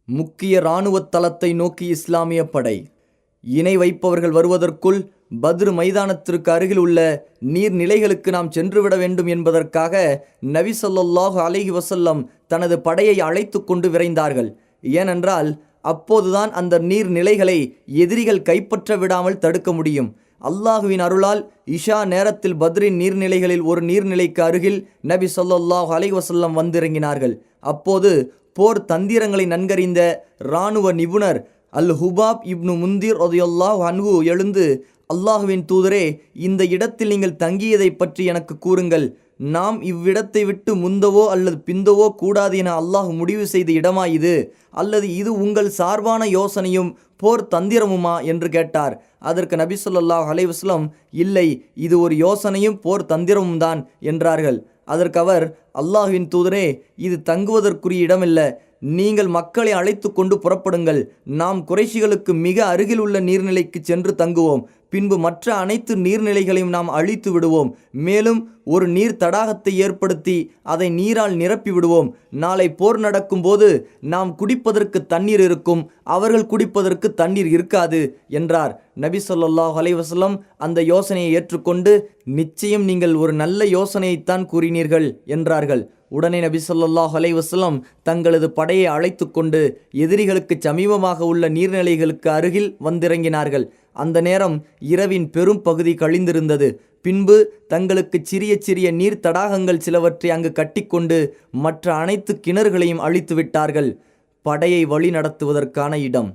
முக்கிய இராணுவத் தளத்தை நோக்கி இஸ்லாமிய படை. இணை வைப்பவர்கள் வருவதற்குள் பத்ர் மைதானத்திற்கு அருகில் உள்ள நீர்நிலைகளுக்கு நாம் சென்றுவிட வேண்டும் என்பதற்காக நபி ஸல்லல்லாஹு அலைஹி வஸல்லம் தனது படையை அழைத்து கொண்டு விரைந்தார்கள். ஏனென்றால் அப்போதுதான் அந்த நீர்நிலைகளை எதிரிகள் கைப்பற்ற விடாமல் தடுக்க முடியும். அல்லாஹுவின் அருளால் இஷா நேரத்தில் பத்ரின் நீர்நிலைகளில் ஒரு நீர்நிலைக்கு அருகில் நபி ஸல்லல்லாஹு அலைஹி வஸல்லம் வந்திறங்கினார்கள். அப்போது போர் தந்திரங்களை நன்கறிந்த இராணுவ நிபுணர் அல் ஹுபாப் இப்னு முந்திர் ரலியல்லாஹு அன்ஹு எழுந்து, அல்லாஹுவின் தூதரே, இந்த இடத்தில் நீங்கள் தங்கியதை பற்றி எனக்கு கூறுங்கள். நாம் இவ்விடத்தை விட்டு முந்தவோ அல்லது பிந்தவோ கூடாது என அல்லாஹ் முடிவு செய்த இடமா இது, அல்லது இது உங்கள் சார்பான யோசனையும் போர் தந்திரமுமா என்று கேட்டார். அதற்கு நபி ஸல்லல்லாஹு அலைஹி வஸல்லம், இல்லை, இது ஒரு யோசனையும் போர் தந்திரமும் தான் என்றார்கள். அதற்கு அவர், அல்லாஹ்வின் தூதரே, இது தங்குவதற்குரிய இடமில்ல. நீங்கள் மக்களை அழைத்து கொண்டு புறப்படுங்கள். நாம் குறைஷிகளுக்கு மிக அருகில் உள்ள நீர்நிலைக்கு சென்று தங்குவோம். பின்பு மற்ற அனைத்து நீர்நிலைகளையும் நாம் அழித்து விடுவோம். மேலும் ஒரு நீர் தடாகத்தை ஏற்படுத்தி அதை நீரால் நிரப்பி விடுவோம். நாளை போர் நடக்கும் போது நாம் குடிப்பதற்கு தண்ணீர் இருக்கும், அவர்கள் குடிப்பதற்கு தண்ணீர் இருக்காது என்றார். நபி ஸல்லல்லாஹு அலைஹி வஸல்லம் அந்த யோசனையை ஏற்றுக்கொண்டு, நிச்சயம் நீங்கள் ஒரு நல்ல யோசனையைத்தான் கூறினீர்கள் என்றார்கள். உடனே நபி ஸல்லல்லாஹு அலைஹி வஸல்லம் தங்களது படையை அழைத்து கொண்டு எதிரிகளுக்கு சமீபமாக உள்ள நீர்நிலைகளுக்கு அருகில் வந்திறங்கினார்கள். அந்த நேரம் இரவின் பெரும் பகுதி கழிந்திருந்தது. பின்பு தங்களுக்கு சிறிய சிறிய நீர் தடாகங்கள் சிலவற்றை அங்கு கட்டிக்கொண்டு மற்ற அனைத்து கிணறுகளையும் அழித்து விட்டார்கள். படையை வழி நடத்துவதற்கான இடம்.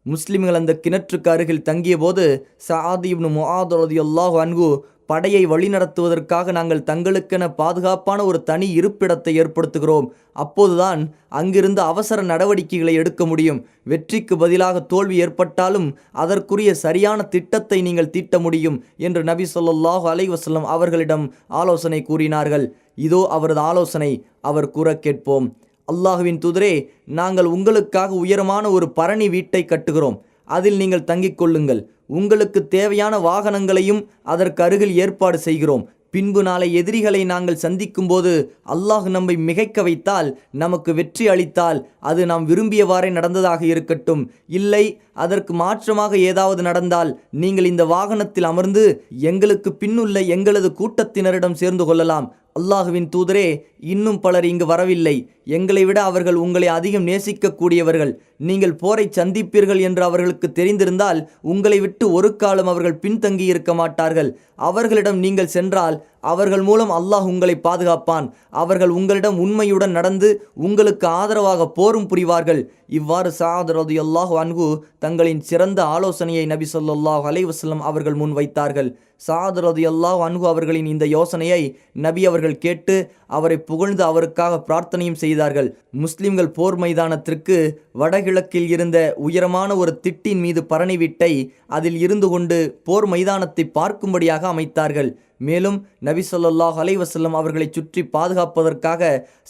முஸ்லிம்கள் அந்த கிணற்றுக்கு அருகில் தங்கிய போது சஅத் இப்னு முஆத் ரலியல்லாஹு அன்ஹு, படையை வழிநடத்துவதற்காக நாங்கள் தங்களுக்கென பாதுகாப்பான ஒரு தனி இருப்பிடத்தை ஏற்படுத்துகிறோம். அப்போதுதான் அங்கிருந்து அவசர நடவடிக்கைகளை எடுக்க முடியும். வெற்றிக்கு பதிலாக தோல்வி ஏற்பட்டாலும் அதற்குரிய சரியான திட்டத்தை நீங்கள் தீட்ட முடியும் என்று நபி ஸல்லல்லாஹு அலைஹி வஸல்லம் அவர்களிடம் ஆலோசனை கூறினார்கள். இதோ அவரது ஆலோசனை, அவர் கூற கேட்போம். அல்லாஹுவின் தூதரே, நாங்கள் உங்களுக்காக உயரமான ஒரு பரணி வீட்டை கட்டுகிறோம். அதில் நீங்கள் தங்கிக் கொள்ளுங்கள். உங்களுக்கு தேவையான வாகனங்களையும் அதற்கு அருகில் ஏற்பாடு செய்கிறோம். பின்பு நாளை எதிரிகளை நாங்கள் சந்திக்கும் போது அல்லாஹ் நம்மை மிகைக்க வைத்தால், நமக்கு வெற்றி அளித்தால், அது நாம் விரும்பியவாறே நடந்ததாக இருக்கட்டும். இல்லை, அதற்கு மாற்றமாக ஏதாவது நடந்தால் நீங்கள் இந்த வாகனத்தில் அமர்ந்து எங்களுக்கு பின்னுள்ள எங்களது கூட்டத்தினரிடம் சேர்ந்து கொள்ளலாம். அல்லாஹுவின் தூதரே, இன்னும் பலர் இங்கு வரவில்லை. எங்களை விட அவர்கள் உங்களை அதிகம் நேசிக்கக்கூடியவர்கள். நீங்கள் போரை சந்திப்பீர்கள் என்று அவர்களுக்கு தெரிந்திருந்தால் உங்களை விட்டு ஒரு காலம் அவர்கள் பின்தங்கி இருக்க மாட்டார்கள். அவர்களிடம் நீங்கள் சென்றால் அவர்கள் மூலம் அல்லாஹ் உங்களை பாதுகாப்பான். அவர்கள் உங்களிடம் உண்மையுடன் நடந்து உங்களுக்கு ஆதரவாக போரும் புரிவார்கள். இவ்வாறு சஅத் ரலியல்லாஹு அன்ஹு தங்களின் சிறந்த ஆலோசனையை நபி ஸல்லல்லாஹு அலைஹி வஸல்லம் அவர்கள் முன் வைத்தார்கள். சஅத் ரலியல்லாஹு அன்ஹு அவர்களின் இந்த யோசனையை நபி அவர்கள் கேட்டு அவரை புகழ்ந்து அவருக்காக பிரார்த்தனையும் செய்தார்கள். முஸ்லிம்கள் போர் மைதானத்திற்கு வடகிழக்கில் இருந்த உயரமான ஒரு திட்டின் மீது பரணி வீட்டை அதில் இருந்து கொண்டு போர் மைதானத்தை பார்க்கும்படியாக அமைத்தார்கள். மேலும் நபி ஸல்லல்லாஹு அலைஹி வஸல்லம் அவர்களை சுற்றி பாதுகாப்பதற்காக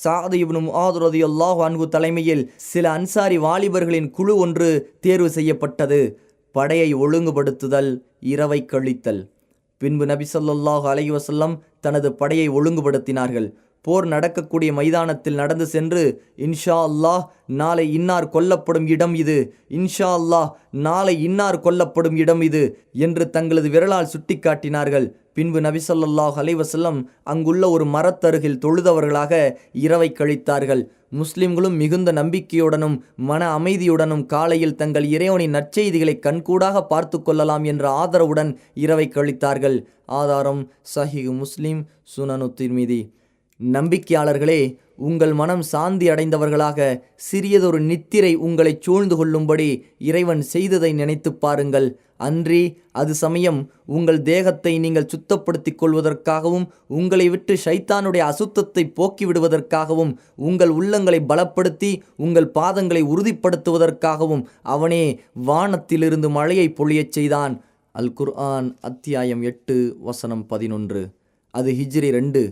சஅத் இப்னு முஆத் ரலியல்லாஹு அன்ஹு தலைமையில் சில அன்சாரி வாலிபர்களின் குழு ஒன்று தேர்வு செய்யப்பட்டது. படையை ஒழுங்குபடுத்துதல், இரவை கழித்தல். பின்பு நபி ஸல்லல்லாஹு அலைஹி வஸல்லம் தனது படையை ஒழுங்குபடுத்தினார்கள். போர் நடக்கக்கூடிய மைதானத்தில் நடந்து சென்று, இன்ஷா அல்லாஹ் நாளை இன்னார் கொல்லப்படும் இடம் இது, இன்ஷா அல்லாஹ் நாளை இன்னார் கொல்லப்படும் இடம் இது என்று தங்களது விரலால் சுட்டி காட்டினார்கள். பின்பு நபி ஸல்லல்லாஹு அலைஹி வஸல்லம் அங்குள்ள ஒரு மரத்தருகில் தொழுதவர்களாக இரவை கழித்தார்கள். முஸ்லிம்களும் மிகுந்த நம்பிக்கையுடனும் மன அமைதியுடனும் காலையில் தங்கள் இறைவனின் நற்செய்திகளை கண்கூடாக பார்த்து கொள்ளலாம் என்ற ஆதரவுடன் இரவை கழித்தார்கள். ஆதாரம் சஹீஹ் முஸ்லிம், சுனனு திர்மிதி. நம்பிக்கையாளர்களே, உங்கள் மனம் சாந்தி அடைந்தவர்களாக சிறியதொரு நித்திரை உங்களை சூழ்ந்து கொள்ளும்படி இறைவன் செய்ததை நினைத்து பாருங்கள். அன்றி அது சமயம் உங்கள் தேகத்தை நீங்கள் சுத்தப்படுத்திக் கொள்வதற்காகவும் உங்களை விட்டு ஷைத்தானுடைய அசுத்தத்தை போக்கிவிடுவதற்காகவும் உங்கள் உள்ளங்களை பலப்படுத்தி உங்கள் பாதங்களை உறுதிப்படுத்துவதற்காகவும் அவனே வானத்திலிருந்து மழையை பொழியச் செய்தான். அல் குர்ஆன் அத்தியாயம் 8 வசனம் 11. அது ஹிஜ்ரி 2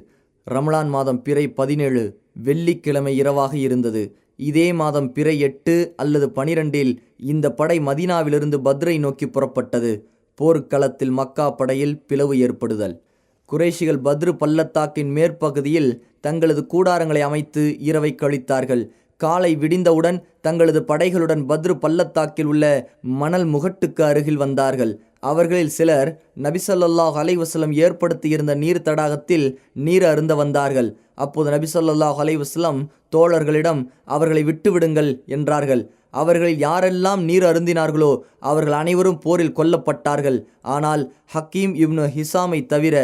ரமலான் மாதம் பிறை 17 வெள்ளிக்கிழமை இரவாக இருந்தது. இதே மாதம் பிறை 8 அல்லது 12 இந்த படை மதீனாவிலிருந்து பத்ரை நோக்கி புறப்பட்டது. போர்க்களத்தில் மக்கா படையில் பிளவு ஏற்படுதல். குறைஷிகள் பத்ரு பள்ளத்தாக்கின் மேற்பகுதியில் தங்களது கூடாரங்களை அமைத்து இரவை கழித்தார்கள். காலை விடிந்தவுடன் தங்களது படைகளுடன் பத்ரு பள்ளத்தாக்கில் உள்ள மணல் முகட்டுக்கு அருகில் வந்தார்கள். அவர்களில் சிலர் நபி ஸல்லல்லாஹு அலைஹி வஸல்லம் ஏற்படுத்தியிருந்த நீர் தடாகத்தில் நீர் அருந்த வந்தார்கள். அப்போது நபி ஸல்லல்லாஹு அலைஹி வஸல்லம் தோழர்களிடம் அவர்களை விட்டுவிடுங்கள் என்றார்கள். அவர்களில் யாரெல்லாம் நீர் அருந்தினார்களோ அவர்கள் அனைவரும் போரில் கொல்லப்பட்டார்கள். ஆனால் ஹக்கீம் இப்னு ஹிசாமை தவிர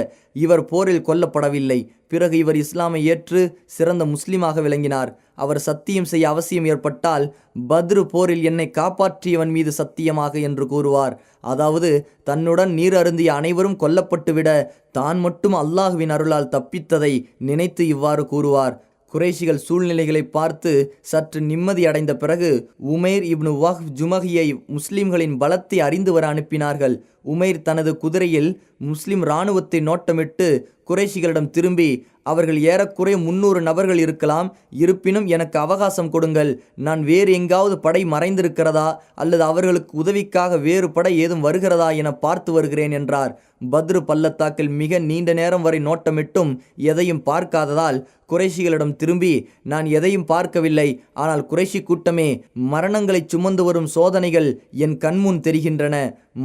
இவர் போரில் கொல்லப்படவில்லை. பிறகு இவர் இஸ்லாமை ஏற்று சிறந்த முஸ்லிமாக விளங்கினார். அவர் சத்தியம் செய்ய அவசியம் ஏற்பட்டால் பத்ரு போரில் என்னை காப்பாற்றியவன் மீது சத்தியமாக என்று கூறுவார். அதாவது தன்னுடன் நீர் அருந்திய அனைவரும் கொல்லப்பட்டுவிட தான் மட்டும் அல்லாஹுவின் அருளால் தப்பித்ததை நினைத்து இவ்வாறு கூறுவார். குறைஷிகள் சூழ்நிலைகளை பார்த்து சற்று நிம்மதி அடைந்த பிறகு உமைர் இப்னு வஹ்ப் ஜுமஹியை முஸ்லிம்களின் பலத்தை அறிந்து வர அனுப்பினார்கள். உமைர் தனது குதிரையில் முஸ்லிம் இராணுவத்தை நோட்டமிட்டு குறைஷிகளிடம் திரும்பி, அவர்கள் ஏறக்குறைய 300 நபர்கள் இருக்கலாம், இருப்பினும் எனக்கு அவகாசம் கொடுங்கள், நான் வேறு எங்காவது படை மறைந்திருக்கிறதா அல்லது அவர்களுக்கு உதவிக்காக வேறு படை ஏதும் வருகிறதா என பார்த்து வருகிறேன் என்றார். பத்ரு பள்ளத்தாக்கில் மிக நீண்ட நேரம் வரை நோட்டமிட்டும் எதையும் பார்க்காததால் குறைஷிகளிடம் திரும்பி, நான் எதையும் பார்க்கவில்லை, ஆனால் குறைஷி கூட்டமே, மரணங்களை சுமந்து வரும் சோதனைகள் என் கண்முன் தெரிகின்றன.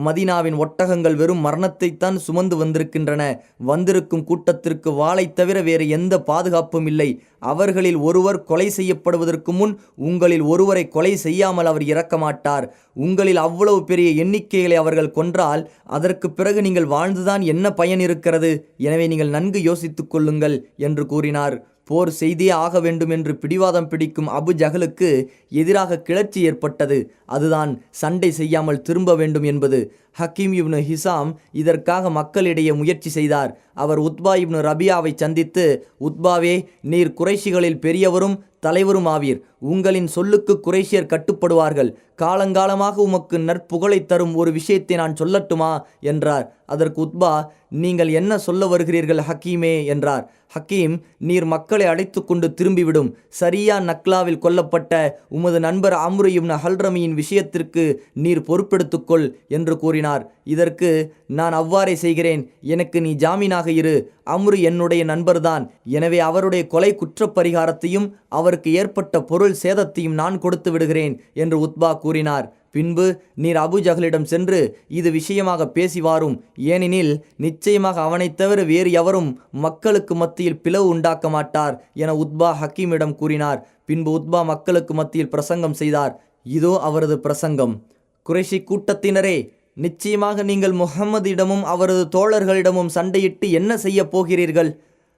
மதீனாவின் ஒட்டகங்கள் வெறும் மரணத்தைத்தான் சுமந்து வந்திருக்கின்றன. வந்திருக்கும் கூட்டத்திற்கு வாளை தவிர வேறு எந்த பாதுகாப்பும் இல்லை. அவர்களில் ஒருவர் கொலை செய்யப்படுவதற்கு முன் உங்களில் ஒருவரை கொலை செய்யாமல் அவர் இறக்க மாட்டார். உங்களில் அவ்வளவு பெரிய எண்ணிக்கைகளை அவர்கள் கொன்றால் அதற்கு பிறகு நீங்கள் வாழ்ந்துதான் என்ன பயன் இருக்கிறது? எனவே நீங்கள் நன்கு யோசித்துக் கொள்ளுங்கள் என்று கூறினார். போர் செய்தியே ஆக வேண்டும் என்று பிடிவாதம் பிடிக்கும் அபு ஜஹலுக்கு எதிராக கிளர்ச்சி ஏற்பட்டது. அதுதான் சண்டை செய்யாமல் திரும்ப வேண்டும் என்பது. ஹக்கீம் இப்னு ஹிசாம் இதற்காக மக்களிடையே முயற்சி செய்தார். அவர் உத்பா இப்னு ரபியாவை சந்தித்து, உத்பாவே, நீர் குறைஷிகளில் பெரியவரும் தலைவரும் ஆவீர். உங்களின் சொல்லுக்கு குறைஷியர் கட்டுப்படுவார்கள். காலங்காலமாக உமக்கு நற்புகழை தரும் ஒரு விஷயத்தை நான் சொல்லட்டுமா என்றார். அதற்கு உத்பா, நீங்கள் என்ன சொல்ல வருகிறீர்கள் ஹக்கீமே என்றார். ஹக்கீம், நீர் மக்களை அழைத்து கொண்டு திரும்பிவிடும். சரியா நக்லாவில் கொல்லப்பட்ட உமது நண்பர் அம்ரு இப்னு ஹல்ரமியின் விஷயத்திற்கு நீர் பொறுப்பெடுத்துக்கொள் என்று கூறினார். இதற்கு, நான் அவ்வாறே செய்கிறேன், எனக்கு நீ ஜாமீனாக இரு. அம்ரு என்னுடைய நண்பர்தான், எனவே அவருடைய கொலை குற்றப்பரிகாரத்தையும் அவருக்கு ஏற்பட்ட பொருள் சேதத்தையும் நான் கொடுத்து விடுகிறேன் என்று உத்பா கூறினார். பின்பு, நீர் அபு ஜஹலிடம் சென்று இது விஷயமாக பேசி வாரும், ஏனெனில் நிச்சயமாக அவனைத் தவிர வேறு எவரும் மக்களுக்கு மத்தியில் பிளவு உண்டாக்க மாட்டார் என உத்பா ஹக்கீமிடம் கூறினார். பின்பு உத்பா மக்களுக்கு மத்தியில் பிரசங்கம் செய்தார். இதோ அவரது பிரசங்கம். குறைஷி கூட்டத்தினரே, நிச்சயமாக நீங்கள் முஹம்மதிடமும் அவரது தோழர்களிடமும் சண்டையிட்டு என்ன செய்ய போகிறீர்கள்?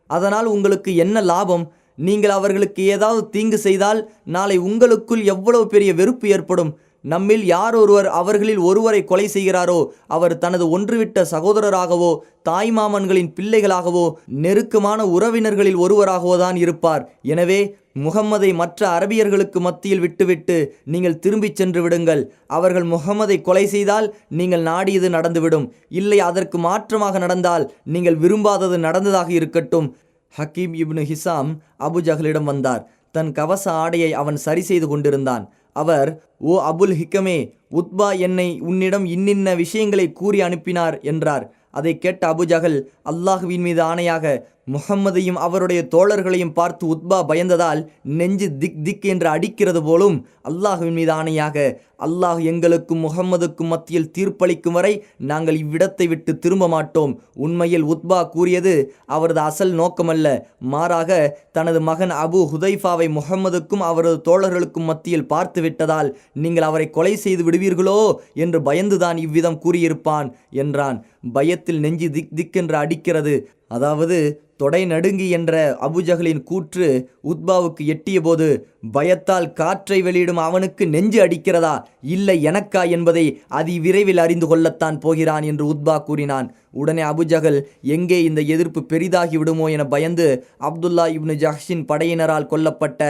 அதனால் உங்களுக்கு என்ன லாபம்? நீங்கள் அவர்களுக்கு ஏதாவது தீங்கு செய்தால் நாளை உங்களுக்குள் எவ்வளவு பெரிய வெறுப்பு ஏற்படும். நம்மில் யார் ஒருவர் அவர்களில் ஒருவரை கொலை செய்கிறாரோ அவர் தனது ஒன்றுவிட்ட சகோதரராகவோ தாய்மாமன்களின் பிள்ளைகளாகவோ நெருக்கமான உறவினர்களில் ஒருவராகவோ தான் இருப்பார். எனவே முகம்மதை மற்ற அரபியர்களுக்கு மத்தியில் விட்டுவிட்டு நீங்கள் திரும்பிச் சென்று விடுங்கள். அவர்கள் முகம்மதை கொலை செய்தால் நீங்கள் நாடியது நடந்துவிடும். இல்லை, அதற்கு மாற்றமாக நடந்தால் நீங்கள் விரும்பாதது நடந்ததாக இருக்கட்டும். ஹக்கீம் இப்னு ஹிசாம் அபு ஜஹலிடம் வந்தார். தன் கவச ஆடையை அவன் சரி செய்து கொண்டிருந்தான். அவர், ஓ அபுல் ஹிக்கமே, உத்பா என்னை உன்னிடம் இன்னின்ன விஷயங்களை கூறி அனுப்பினார் என்றார். அதை கேட்ட அபு ஜஹல், அல்லாஹுவின் மீது ஆணையாக, முஹம்மதையும் அவருடைய தோழர்களையும் பார்த்து உத்பா பயந்ததால் நெஞ்சு திக் திக் என்று அடிக்கிறது போலும், அல்லாஹுவின் மீது ஆணையாக, அல்லாஹ் எங்களுக்கும் முஹம்மதுக்கும் மத்தியில் தீர்ப்பளிக்கும் வரை நாங்கள் இவ்விடத்தை விட்டு திரும்ப மாட்டோம். உண்மையில் உத்பா கூறியது அவரது அசல் நோக்கமல்ல, மாறாக தனது மகன் அபு ஹுதைஃபாவை முஹம்மதுக்கும் அவரது தோழர்களுக்கும் மத்தியில் பார்த்து விட்டதால் நீங்கள் அவரை கொலை செய்து விடுவீர்களோ என்று பயந்துதான் இவ்விதம் கூறியிருப்பான் என்றான். பயத்தில் நெஞ்சு திக் திக் என்று அடிக்கிறது, அதாவது தொடை நடுங்கி என்ற அபுஜஹலின் கூற்று உத்பாவுக்கு எட்டிய போது, பயத்தால் காற்றை வெளியிடும் அவனுக்கு நெஞ்சு அடிக்கிறதா, இல்லை எனக்கா என்பதை அதிவிரைவில் அறிந்து கொள்ளத்தான் போகிறான் என்று உத்பா கூறினான். உடனே அபுஜஹல் எங்கே இந்த எதிர்ப்பு பெரிதாகி விடுமோ என பயந்து அப்துல்லா இப்னு ஜஹ்ஷின் படையினரால் கொல்லப்பட்ட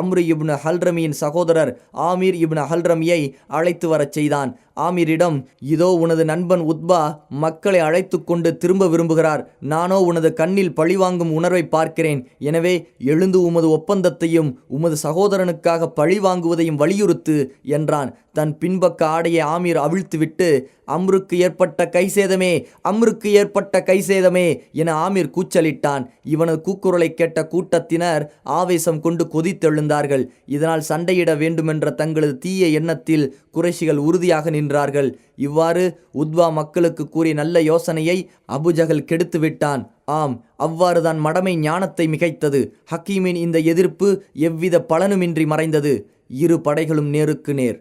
அம்ரு இப்னு ஹல்ரமியின் சகோதரர் ஆமீர் இப்னு ஹல்ரமியை அழைத்து வரச் செய்தான். ஆமீரிடம், இதோ உனது நண்பன் உத்பா மக்களை அழைத்து கொண்டு திரும்ப விரும்புகிறார். நானோ உனது கண்ணில் பழிவாங்கும் உணர்வை பார்க்கிறேன். எனவே எழுந்து உமது ஒப்பந்தத்தையும் உமது சகோதரனுக்காக பழி வாங்குவதையும் வலியுறுத்து என்றான். தன் பின்பக்க ஆடையை ஆமீர் அவிழ்த்துவிட்டு, அம்ருக்கு ஏற்பட்ட கைசேதமே, அம்ருக்கு ஏற்பட்ட கைசேதமே என ஆமீர் கூச்சலிட்டான். இவனது கூக்குரலை கேட்ட கூட்டத்தினர் ஆவேசம் கொண்டு கொதித்தெழுந்தார்கள். இதனால் சண்டையிட வேண்டுமென்ற தங்களது தீய எண்ணத்தில் குறைஷிகள் உறுதியாக நின்றார்கள். இவ்வாறு உத்வா மக்களுக்கு கூறிய நல்ல யோசனையை அபுஜஹல் கெடுத்து விட்டான். ஆம், அவ்வாறுதான் மடமை ஞானத்தை மிகைத்தது. ஹக்கீமின் இந்த எதிர்ப்பு எவ்வித பலனுமின்றி மறைந்தது. இரு படைகளும் நேருக்கு நேர்.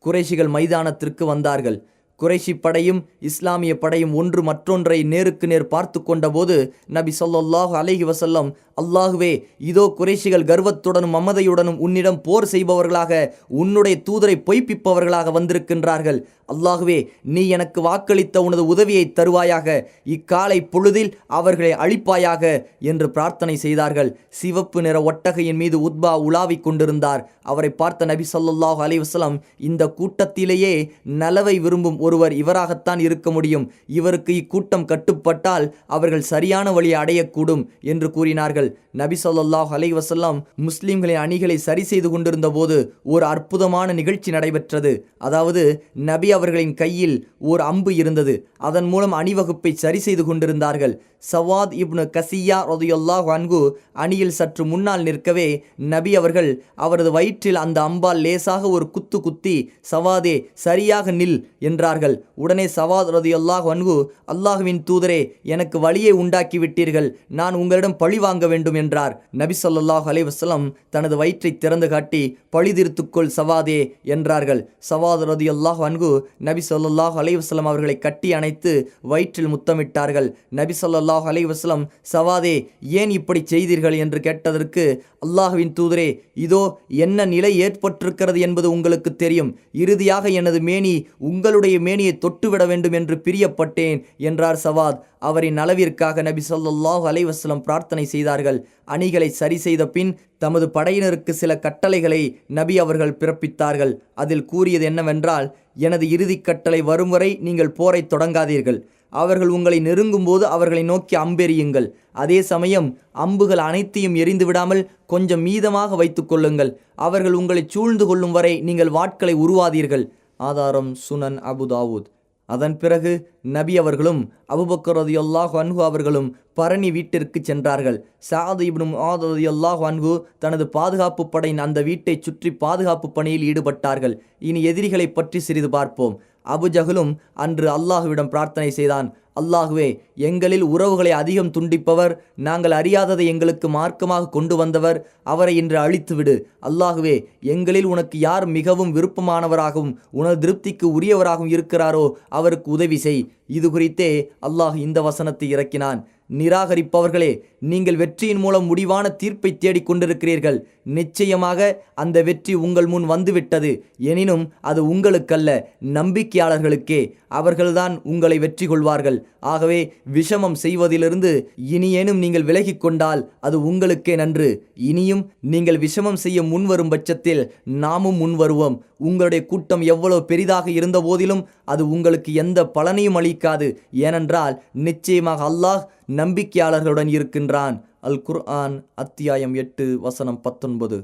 குறைஷிகள் மைதானத்திற்கு வந்தார்கள். குறைஷி படையும் இஸ்லாமிய படையும் ஒன்று மற்றொன்றை நேருக்கு நேர் பார்த்து கொண்டபோது நபி ஸல்லல்லாஹு அலைஹி வஸல்லம், அல்லாஹுவே, இதோ குறைஷிகள் கர்வத்துடனும் மமதையுடனும் உன்னிடம் போர் செய்பவர்களாக, உன்னுடைய தூதரை பொய்ப்பிப்பவர்களாக வந்திருக்கின்றார்கள். அல்லாஹுவே, நீ எனக்கு வாக்களித்த உனது உதவியை தருவாயாக, இக்காலை பொழுதில் அவர்களை அழிப்பாயாக என்று பிரார்த்தனை செய்தார்கள். சிவப்பு நிற ஒட்டகையின் மீது உத்பா உலாவிக் கொண்டிருந்தார். அவரை பார்த்த நபி ஸல்லல்லாஹு அலைஹி வஸல்லம், இந்த கூட்டத்திலேயே நலவை விரும்பும் ஒருவர் இவராகத்தான் இருக்க முடியும். இவருக்கு இக்கூட்டம் கட்டுப்பட்டால் அவர்கள் சரியான வழியை அடையக்கூடும் என்று கூறினார்கள். நபி ஸல்லல்லாஹு அலைஹி வஸல்லம் முஸ்லிம்களின் அணிகளை சரி செய்து கொண்டிருந்த போது ஒரு அற்புதமான நிகழ்ச்சி நடைபெற்றது. அதாவது, நபி அவர்களின் கையில் ஓர் அம்பு இருந்தது. அதன் மூலம் அணிவகுப்பை சரி செய்து கொண்டிருந்தார்கள். சவாத் இப்னு கசியா ரலியல்லாஹு அன்ஹு அணியில் சற்று முன்னால் நிற்கவே நபி அவர்கள் அவரது வயிற்றில் அந்த அம்பால் லேசாக ஒரு குத்து குத்தி, சவாதே, சரியாக நில் என்றார்கள். உடனே சவாத் ரலியல்லாஹு அன்ஹு, அல்லாஹுவின் தூதரே, எனக்கு வலியை உண்டாக்கி விட்டீர்கள், நான் உங்களிடம் பழி வாங்க வேண்டும் என்றார். நபி ஸல்லல்லாஹு அலைஹி வஸல்லம் தனது வயிற்றை திறந்து காட்டி, பழி தீர்த்துக்கொள் சவாதே என்றார்கள். சவாத் ரலியல்லாஹு அன்ஹு நபி ஸல்லல்லாஹு அலைஹி வஸல்லம் அவர்களை கட்டி அணைத்து வயிற்றில் முத்தமிட்டார்கள். நபி ஸல்லல்லாஹு அலைஹி வஸல்லம், சவாதே, ஏன் இப்படி செய்தீர்கள் என்று கேட்டதற்கு, அல்லாஹுவின் தூதரே, இதோ என்ன நிலை ஏற்பட்டிருக்கிறது என்பது உங்களுக்கு தெரியும். இறுதியாக எனது மேனி உங்களுடைய மேனியை தொட்டுவிட வேண்டும் என்று பிரியப்பட்டேன் என்றார் சவாத். அவரின் நலவிற்காக நபி ஸல்லல்லாஹு அலைஹி வஸல்லம் பிரார்த்தனை செய்தார்கள். அணிகளை சரி செய்த பின் தமது படையினருக்கு சில கட்டளைகளை நபி அவர்கள் பிறப்பித்தார்கள். அதில் கூறியது என்னவென்றால், எனது இறுதி கட்டளை வரும் வரை நீங்கள் போரை தொடங்காதீர்கள். அவர்கள் உங்களை நெருங்கும் போது அவர்களை நோக்கி அம்பெறியுங்கள். அதே சமயம் அம்புகள் அனைத்தையும் எரிந்து விடாமல் கொஞ்சம் மீதமாக வைத்துக் கொள்ளுங்கள். அவர்கள் உங்களை சூழ்ந்து கொள்ளும் வரை நீங்கள் வாட்களை உருவாதீர்கள். ஆதாரம் சுனன் அபு தாவூத். அதன் பிறகு நபி அவர்களும் அபூபக்கர் ரலியல்லாஹு அன்ஹு அவர்களும் பரணி வீட்டிற்கு சென்றார்கள். சஅத் இப்னு முஆத் ரலியல்லாஹு அன்ஹு தனது பாதுகாப்பு படையின் அந்த வீட்டை சுற்றி பாதுகாப்பு பணியில் ஈடுபட்டார்கள். இனி எதிரிகளை பற்றி சிறிது பார்ப்போம். அபுஜஹலும் அன்று அல்லாஹுவிடம் பிரார்த்தனை செய்தான். அல்லாஹுவே, எங்களில் உறவுகளை அதிகம் துண்டிப்பவர், நாங்கள் அறியாததை எங்களுக்கு மார்க்கமாக கொண்டு வந்தவர், அவரை இன்று அழித்துவிடு. அல்லாஹுவே, எங்களில் உனக்கு யார் மிகவும் விருப்பமானவராகவும் உனது திருப்திக்கு உரியவராகவும் இருக்கிறாரோ அவருக்கு உதவி செய். இது குறித்தே அல்லாஹ் இந்த வசனத்தை இறக்கினான். நிராகரிப்பவர்களே, நீங்கள் வெற்றியின் மூலம் முடிவான தீர்ப்பை தேடிக் கொண்டிருக்கிறீர்கள். நிச்சயமாக அந்த வெற்றி உங்கள் முன் வந்துவிட்டது. எனினும் அது உங்களுக்கல்ல, நம்பிக்கையாளர்களுக்கே. அவர்கள்தான் உங்களை வெற்றி கொள்வார்கள். ஆகவே விஷமம் செய்வதிலிருந்து இனியேனும் நீங்கள் விலகிக் கொண்டால் அது உங்களுக்கே நன்று. இனியும் நீங்கள் விஷமம் செய்ய முன்வரும் பட்சத்தில் நாமும் முன்வருவோம். உங்களுடைய கூட்டம் எவ்வளவு பெரிதாக இருந்த போதிலும் அது உங்களுக்கு எந்த பலனையும் அளிக்காது. ஏனென்றால் நிச்சயமாக அல்லாஹ் நம்பிக்கையாளர்களுடன் இருக்கின்றான். அல் குர்ஆன் அத்தியாயம் 8 வசனம் 19.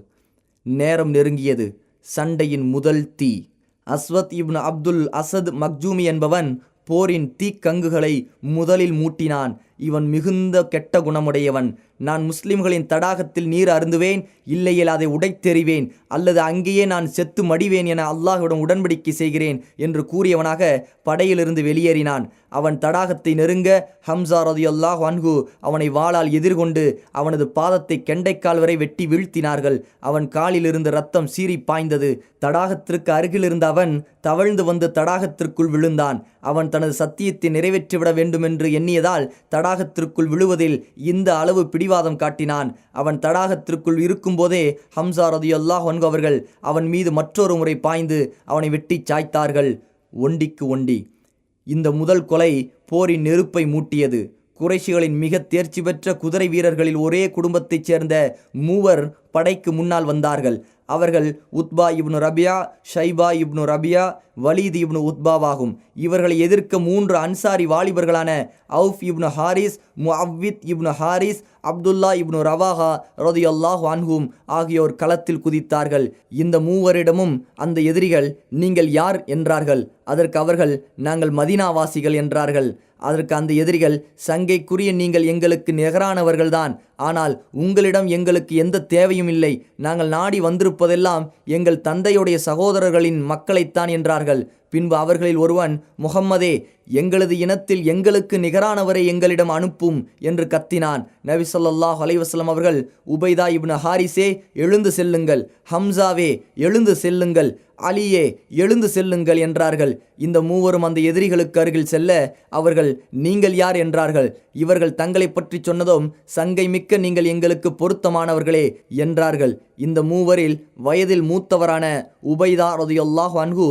நேரம் நெருங்கியது. சண்டையின் முதல் தீ. அஸ்வத் இப்னு அப்துல் அசத் மக்ஜூமி என்பவன் போரின் தீக்கங்குகளை முதலில் மூட்டினான். இவன் மிகுந்த கெட்ட குணமுடையவன். நான் முஸ்லிம்களின் தடாகத்தில் நீர் அருந்துவேன், இல்லையில் அதை உடைத்தெறிவேன், அல்லது அங்கேயே நான் செத்து மடிவேன் என அல்லாஹ்விடம் உடன்படிக்கை செய்கிறேன் என்று கூறியவனாக படையிலிருந்து வெளியேறினான். அவன் தடாகத்தை நெருங்க ஹம்சா ரலியல்லாஹு அன்ஹு அவனை வாளால் எதிர்கொண்டு அவனது பாதத்தை கெண்டைக்கால் வரை வெட்டி வீழ்த்தினார்கள். அவன் காலிலிருந்து இரத்தம் சீறி பாய்ந்தது. தடாகத்திற்கு அருகில் இருந்த அவன் தவழ்ந்து வந்து தடாகத்திற்குள் விழுந்தான். அவன் தனது சத்தியத்தை நிறைவேற்றிவிட வேண்டுமென்று எண்ணியதால் தடாகத்திற்குள் விழுவதில் இந்த அளவு பிடிவாதம் காட்டினான். அவன் தடாகத்திற்குள் இருக்கும்போதே ஹம்சா ரலியல்லாஹு அன்ஹு அவர்கள் அவன் மீது மற்றொரு முறை பாய்ந்து அவனை வெட்டி சாய்த்தார்கள். ஒண்டிக்கு ஒண்டி. இந்த முதல் கொலை போரின் நெருப்பை மூட்டியது. குறைஷிகளின் மிக தேர்ச்சி பெற்ற குதிரை வீரர்களில் ஒரே குடும்பத்தைச் சேர்ந்த 3 படைக்கு முன்னால் வந்தார்கள். அவர்கள் உத்பா இப்னு ரபியா, ஷைபா இப்னு ரபியா, வலீத் இப்னு உத்பாவாகும். இவர்களை எதிர்க்க 3 அன்சாரி வாலிபர்களான அவுஃப் இப்னு ஹாரிஸ், முஅவ்வித் இப்னு ஹாரிஸ், அப்துல்லா இப்னு ரவாஹா ரலியல்லாஹு அன்ஹும் ஆகியோர் களத்தில் குதித்தார்கள். இந்த மூவரிடமும் அந்த எதிரிகள், நீங்கள் யார் என்றார்கள். அதற்கு அவர்கள், நாங்கள் மதீனாவாசிகள் என்றார்கள். அதற்கு அந்த எதிரிகள், சங்கைக்குரிய நீங்கள் எங்களுக்கு நிகரானவர்கள்தான், ஆனால் உங்களிடம் எங்களுக்கு எந்த தேவையும் இல்லை. நாங்கள் நாடி வந்திருப்பதெல்லாம் எங்கள் தந்தையுடைய சகோதரர்களின் மக்களைத்தான் என்றார்கள். பின்பு அவர்களில் ஒருவன், முஹம்மதே, எங்களது இனத்தில் எங்களுக்கு நிகரானவரை எங்களிடம் அனுப்பும் என்று கத்தினான். நபி ஸல்லல்லாஹு அலைஹி வஸல்லம் அவர்கள், உபைதா இப்னு ஹாரிஸே, எழுந்து செல்லுங்கள். ஹம்சாவே, எழுந்து செல்லுங்கள். அலியே, எழுந்து செல்லுங்கள் என்றார்கள். இந்த மூவரும் அந்த எதிரிகளுக்கு அருகில் செல்ல அவர்கள், நீங்கள் யார் என்றார்கள். இவர்கள் தங்களை பற்றி சொன்னதும், சங்கை மிக்க நீங்கள் எங்களுக்கு பொருத்தமானவர்களே என்றார்கள். இந்த மூவரில் வயதில் மூத்தவரான உபைதா ரலியல்லாஹு அன்ஹு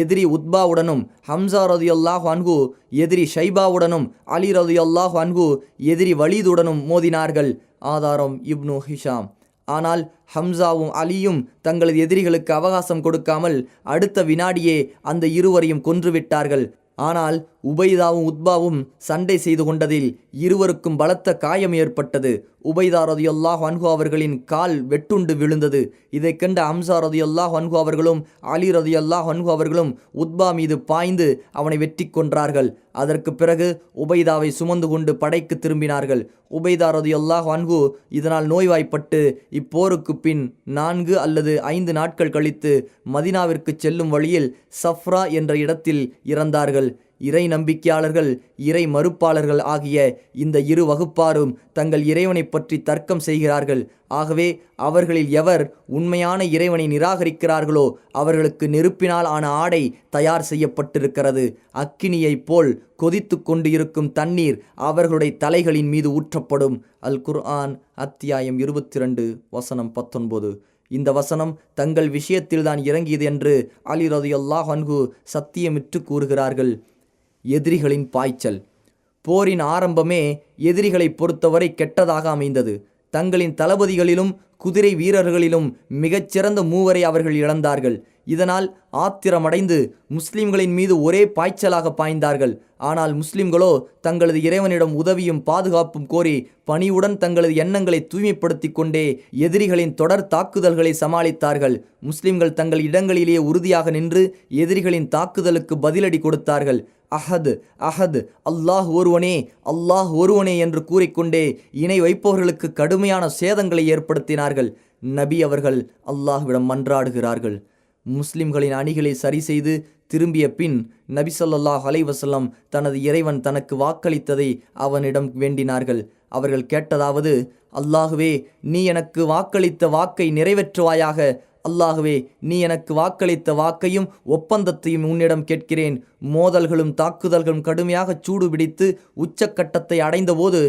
எதிரி உத்பாவுடனும், ஹம்சா ரலியல்லாஹு அன்ஹு எதிரி ஷைபாவுடனும், அலி ரலியல்லாஹு அன்ஹு எதிரி வலீதுடனும் மோதினார்கள். ஆதாரம் இப்னு ஹிஷாம். ஆனால் ஹம்சாவும் அலியும் தங்களது எதிரிகளுக்கு அவகாசம் கொடுக்காமல் அடுத்த வினாடியே அந்த இருவரையும் கொன்றுவிட்டார்கள். ஆனால் உபைதாவும் உத்பாவும் சண்டை செய்து கொண்டதில் இருவருக்கும் பலத்த காயம் ஏற்பட்டது. உபைதா ரலியல்லாஹு அன்ஹு அவர்களின் கால் வெட்டுண்டு விழுந்தது. இதை கண்ட ஹம்சா ரலியல்லாஹு அன்ஹு அவர்களும் அலி ரலியல்லாஹு அன்ஹு அவர்களும் உத்பா மீது பாய்ந்து அவனை வெட்டி கொன்றார்கள். அதற்கு பிறகு உபைதாவை சுமந்து கொண்டு படைக்கு திரும்பினார்கள். உபைதா ரலியல்லாஹு அன்ஹு இதனால் நோய்வாய்ப்பட்டு இப்போருக்கு பின் 4 அல்லது 5 நாட்கள் கழித்து மதீனாவிற்கு செல்லும் வழியில் சஃப்ரா என்ற இடத்தில் இறந்தார்கள். இறை நம்பிக்கையாளர்கள், இறை மறுப்பாளர்கள் ஆகிய இந்த இரு வகுப்பாரும் தங்கள் இறைவனை பற்றி தர்க்கம் செய்கிறார்கள். ஆகவே அவர்களில் எவர் உண்மையான இறைவனை நிராகரிக்கிறார்களோ அவர்களுக்கு நெருப்பினால் ஆன ஆடை தயார் செய்யப்பட்டிருக்கிறது. அக்கினியைப் போல் கொதித்து கொண்டு இருக்கும் தண்ணீர் அவர்களுடைய தலைகளின் மீது ஊற்றப்படும். அல் குர்ஆன் அத்தியாயம் 22 வசனம் 19. இந்த வசனம் தங்கள் விஷயத்தில்தான் இறங்கியது என்று அலி ரலியல்லாஹு அன்ஹு சத்தியமிட்டு கூறுகிறார்கள். எதிரிகளின் பாய்ச்சல். போரின் ஆரம்பமே எதிரிகளை பொறுத்தவரை கெட்டதாக அமைந்தது. தங்களின் தளபதிகளிலும் குதிரை வீரர்களிலும் மிகச்சிறந்த 3 அவர்கள் இழந்தார்கள். இதனால் ஆத்திரமடைந்து முஸ்லிம்களின் மீது ஒரே பாய்ச்சலாக பாய்ந்தார்கள். ஆனால் முஸ்லிம்களோ தங்களது இறைவனிடம் உதவியும் பாதுகாப்பும் கோரி பணிவுடன் தங்களது எண்ணங்களை தூய்மைப்படுத்தி கொண்டே எதிரிகளின் தொடர் தாக்குதல்களை சமாளித்தார்கள். முஸ்லிம்கள் தங்கள் இடங்களிலேயே உறுதியாக நின்று எதிரிகளின் தாக்குதலுக்கு பதிலடி கொடுத்தார்கள். அஹத் அஹத், அல்லாஹ் ஒருவனே, அல்லாஹ் ஒருவனே என்று கூறிக்கொண்டே இணை வைப்பவர்களுக்கு கடுமையான சேதங்களை ஏற்படுத்தினார்கள். நபி அவர்கள் அல்லாஹ்விடம் மன்றாடுகிறார்கள். முஸ்லிம்களின் அணிகளை சரி செய்து திரும்பிய பின் நபி ஸல்லல்லாஹு அலைஹி வஸல்லம் தனது இறைவன் தனக்கு வாக்களித்ததை அவனிடம் வேண்டினார்கள். அவர்கள் கேட்டதாவது, அல்லாஹுவே, நீ எனக்கு வாக்களித்த வாக்கை நிறைவேற்றுவாயாக. அல்லாஹுவே, நீ எனக்கு வாக்களித்த வாக்கையும் ஒப்பந்தத்தையும் உன்னிடம் கேட்கிறேன். மோதல்களும் தாக்குதல்களும் கடுமையாக சூடுபிடித்து உச்சக்கட்டத்தை அடைந்தபோது,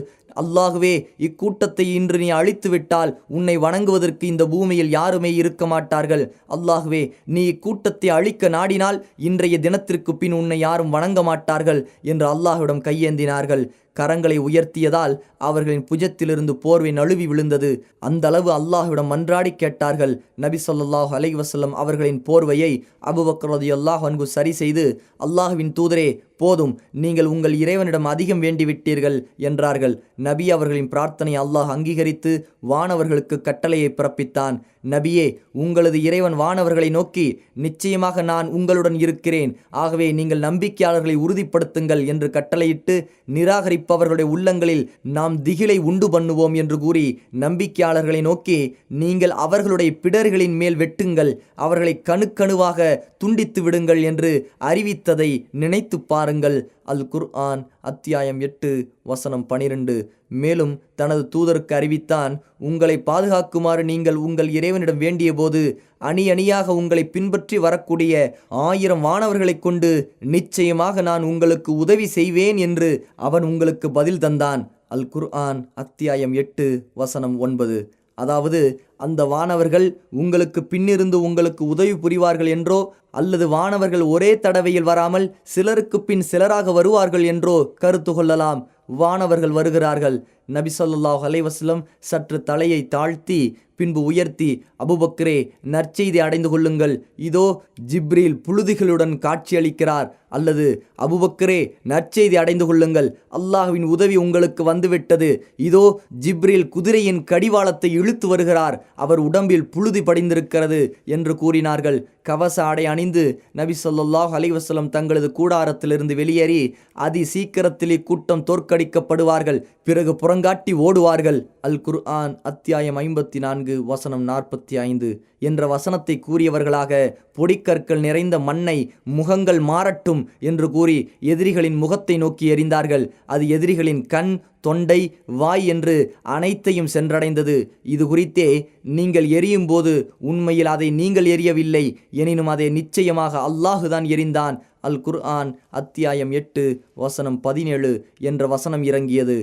அல்லாஹுவே, இக்கூட்டத்தை இன்று நீ அழித்து விட்டால் உன்னை வணங்குவதற்கு இந்த பூமியில் யாருமே இருக்க மாட்டார்கள். அல்லாஹுவே, நீ இக்கூட்டத்தை அழிக்க நாடினால் இன்றைய தினத்திற்கு பின் உன்னை யாரும் வணங்க மாட்டார்கள் என்று அல்லாஹ்விடம் கையேந்தினார்கள். கரங்களை உயர்த்தியதால் அவர்களின் புஜத்திலிருந்து போர்வை நழுவி விழுந்தது. அந்த அளவு அல்லாஹ்விடம் மன்றாடி கேட்டார்கள். நபி ஸல்லல்லாஹு அலைஹி வஸல்லம் அவர்களின் போர்வையை அபூபக்கர் ரலியல்லாஹு அன்ஹு சரி செய்து, அல்லாஹ்வின் தூதரே, போதும், நீங்கள் உங்கள் இறைவனிடம் அதிகம் வேண்டிவிட்டீர்கள் என்றார்கள். நபி அவர்களின் பிரார்த்தனை அல்லாஹ் அங்கீகரித்து வானவர்களுக்கு கட்டளையை பிறப்பித்தான். நபியே, உங்களது இறைவன் வானவர்களை நோக்கி, நிச்சயமாக நான் உங்களுடன் இருக்கிறேன், ஆகவே நீங்கள் நம்பிக்கையாளர்களை உறுதிப்படுத்துங்கள் என்று கட்டளையிட்டு, நிராகரிப்பவர்களுடைய உள்ளங்களில் நாம் திகிலை உண்டு பண்ணுவோம் என்று கூறி நம்பிக்கையாளர்களை நோக்கி, நீங்கள் அவர்களுடைய பிடர்களின் மேல் வெட்டுங்கள், அவர்களை கணுக்கணுவாக துண்டித்து விடுங்கள் என்று அறிவித்ததை நினைத்து பாருங்கள். அல் குர்ஆன் அத்தியாயம் 8 வசனம் 12. மேலும் தனது தூதருக்கு அறிவித்தான், உங்களை பாதுகாக்குமாறு நீங்கள் உங்கள் இறைவனிடம் வேண்டிய போது அணி அணியாக உங்களை பின்பற்றி வரக்கூடிய 1000 வானவர்களை கொண்டு நிச்சயமாக நான் உங்களுக்கு உதவி செய்வேன் என்று அவன் உங்களுக்கு பதில் தந்தான். அல் குர்ஆன் அத்தியாயம் 8 வசனம் 9. அதாவது, அந்த வானவர்கள் உங்களுக்கு பின்னிருந்து உங்களுக்கு உதவி புரிவார்கள் என்றோ, அல்லது வானவர்கள் ஒரே தடவையில் வராமல் சிலருக்கு பின் சிலராக வருவார்கள் என்றோ கருத்து கொள்ளலாம். வானவர்கள் வருகிறார்கள். நபி ஸல்லல்லாஹு அலைஹி வஸல்லம் சற்று தலையை தாழ்த்தி பின்பு உயர்த்தி, அபூபக்கரே, நற்செய்தி அடைந்து கொள்ளுங்கள், இதோ ஜிப்ரீல் புழுதிகளுடன் காட்சியளிக்கிறார். அல்லது, அபூபக்கரே, நற்செய்தி அடைந்து கொள்ளுங்கள், அல்லாஹ்வின் உதவி உங்களுக்கு வந்துவிட்டது, இதோ ஜிப்ரீல் குதிரையின் கடிவாளத்தை இழுத்து வருகிறார், அவர் உடம்பில் புழுதி படிந்திருக்கிறது என்று கூறினார்கள். கவச ஆடை அணிந்து நபி ஸல்லல்லாஹு அலைஹி வஸல்லம் தங்களது கூடாரத்திலிருந்து வெளியேறி அதி சீக்கிரத்தில் இக்கூட்டம் தோற்கடிக்கப்படுவார்கள், பிறகு புறங்காட்டி ஓடுவார்கள். அல் குர்ஆன் அத்தியாயம் 54 வசனம் 45 என்ற வசனத்தை கூறியவர்களாக பொடிக்கற்கள் நிறைந்த மண்ணை முகங்கள் மாறட்டும் என்று கூறி எதிரிகளின் முகத்தை நோக்கி எறிந்தார்கள். அது எதிரிகளின் கண், தொண்டை, வாய் என்று அனைத்தையும் சென்றடைந்தது. இது குறித்தே, நீங்கள் எரியும் போது உண்மையில் அதை நீங்கள் எரியவில்லை, எனினும் அதை நிச்சயமாக அல்லாஹுதான் எறிந்தான். அல் குர்ஆன் அத்தியாயம் 8 வசனம் 17 என்ற வசனம் இறங்கியது.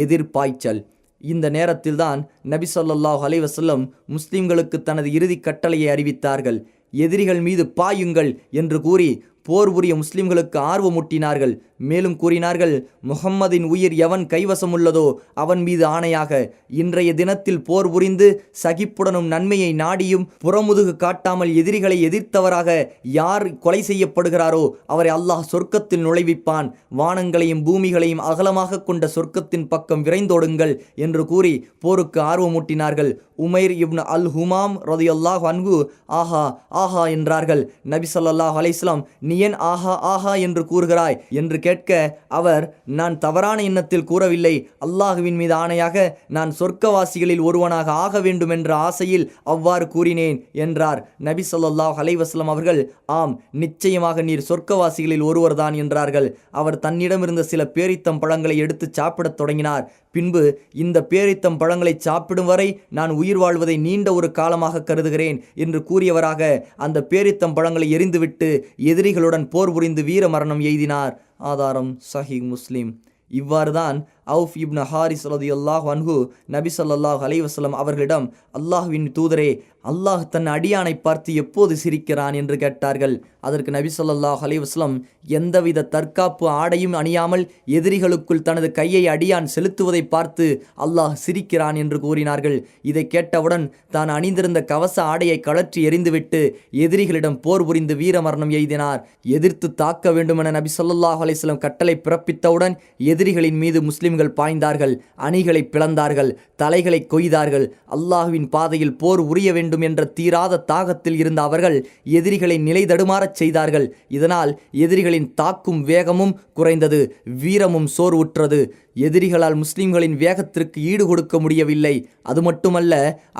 எதிர்பாய்ச்சல். இந்த நேரத்தில்தான் நபி ஸல்லல்லாஹு அலைஹி வஸல்லம் முஸ்லிம்களுக்கு தனது இறுதி கட்டளையை அறிவித்தார்கள். எதிரிகள் மீது பாயுங்கள் என்று கூறி போர் புரிய முஸ்லிம்களுக்கு ஆர்வமூட்டினார்கள். மேலும் கூறினார்கள், முஹம்மதின் உயிர் எவன் கைவசம் உள்ளதோ அவன் மீது ஆணையாக, இன்றைய தினத்தில் போர் புரிந்து சகிப்புடனும் நன்மையை நாடியும் புறமுதுகு காட்டாமல் எதிரிகளை எதிர்த்தவராக யார் கொலை செய்யப்படுகிறாரோ அவரை அல்லாஹ் சொர்க்கத்தில் நுழைவிப்பான். வானங்களையும் பூமிகளையும் அகலமாக கொண்ட சொர்க்கத்தின் பக்கம் விரைந்தோடுங்கள் என்று கூறி போருக்கு ஆர்வமூட்டினார்கள். உமைர் இப்னு அல் ஹுமாம் ரலியல்லாஹு அன்ஹு ஆஹா ஆஹா என்றார்கள். நபி ஸல்லல்லாஹு அலைஹி வஸல்லம், நீ ஏன் ஆஹா ஆஹா என்று கூறுகிறாய் என்று கேட்க, அவர், நான் தவறான எண்ணத்தில் கூறவில்லை, அல்லாஹுவின் மீது ஆணையாக நான் சொர்க்கவாசிகளில் ஒருவனாக ஆக வேண்டும் என்ற ஆசையில் அவ்வாறு கூறினேன் என்றார். நபி ஸல்லல்லாஹு அலைஹி வஸல்லம் அவர்கள், ஆம், நிச்சயமாக நீர் சொர்க்கவாசிகளில் ஒருவர்தான் என்றார்கள். அவர் தன்னிடமிருந்த சில பேரித்தம் பழங்களை எடுத்து சாப்பிடத் தொடங்கினார். பின்பு, இந்த பேரித்தம் பழங்களை சாப்பிடும் வரை நான் உயிர் வாழ்வதை நீண்ட ஒரு காலமாக கருதுகிறேன் என்று கூறியவராக அந்த பேரித்தம் பழங்களை எரிந்துவிட்டு எதிரிகளுடன் போர் புரிந்து வீர மரணம் எய்தினார். ஆதாரம் சஹீஹ் முஸ்லிம். இவ்வாறுதான் அவுஃப் இப்னு ஹாரிஸ் ரலியல்லாஹு அன்ஹு நபி ஸல்லல்லாஹு அலைஹி வஸல்லம் அவர்களிடம், அல்லாஹ்வின் தூதரே, அல்லாஹ் தன் அடியானை பார்த்து எப்போது சிரிக்கிறான் என்று கேட்டார்கள். அதற்கு நபி ஸல்லல்லாஹு அலைஹி வஸல்லம், எந்தவித தற்காப்பு ஆடையும் அணியாமல் எதிரிகளுக்குள் தனது கையை அடியான் செலுத்துவதை பார்த்து அல்லாஹ் சிரிக்கிறான் என்று கூறினார்கள். இதை கேட்டவுடன் தான் அணிந்திருந்த கவச ஆடையை கழற்றி எறிந்துவிட்டு எதிரிகளிடம் போர் புரிந்து வீரமரணம் எய்தினார். எதிர்த்து தாக்க வேண்டுமென நபி ஸல்லல்லாஹு அலைஹி வஸல்லம் கட்டளை பிறப்பித்தவுடன் எதிரிகளின் மீது முஸ்லிம்கள் பாய்ந்தார்கள். அணிகளை பிளந்தார்கள், தலைகளை கொய்தார்கள். அல்லாஹ்வின் பாதையில் போர் உரிய வேண்டும் என்ற தீராத தாகத்தில் இருந்த அவர்கள் எதிரிகளை நிலை தடுமாறச் செய்தார்கள். இதனால் எதிரிகளின் தாக்கும் வேகமும் குறைந்தது, வீரமும் சோர்வுற்றது. எதிரிகளால் முஸ்லிம்களின் வேகத்திற்கு ஈடு கொடுக்க முடியவில்லை. அது மட்டுமல்ல,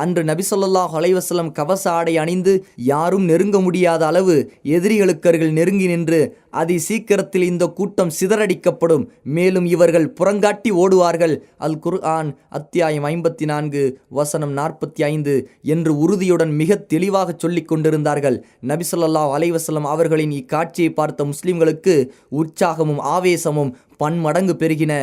அன்று நபி ஸல்லல்லாஹு அலைஹி வஸல்லம் கவச ஆடை அணிந்து யாரும் நெருங்க முடியாத அளவு எதிரிகளுக்கு அருகில் நெருங்கி நின்று, அதி சீக்கிரத்தில் இந்த கூட்டம் சிதறடிக்கப்படும், மேலும் இவர்கள் புறங்காட்டி ஓடுவார்கள். அல் குர்ஆன் அத்தியாயம் 54 வசனம் 45 என்று உறுதியுடன் மிக தெளிவாக சொல்லிக் கொண்டிருந்தார்கள். நபி ஸல்லல்லாஹு அலைஹி வஸல்லம் அவர்களின் இக்காட்சியை பார்த்த முஸ்லிம்களுக்கு உற்சாகமும் ஆவேசமும் பன்மடங்கு பெருகின.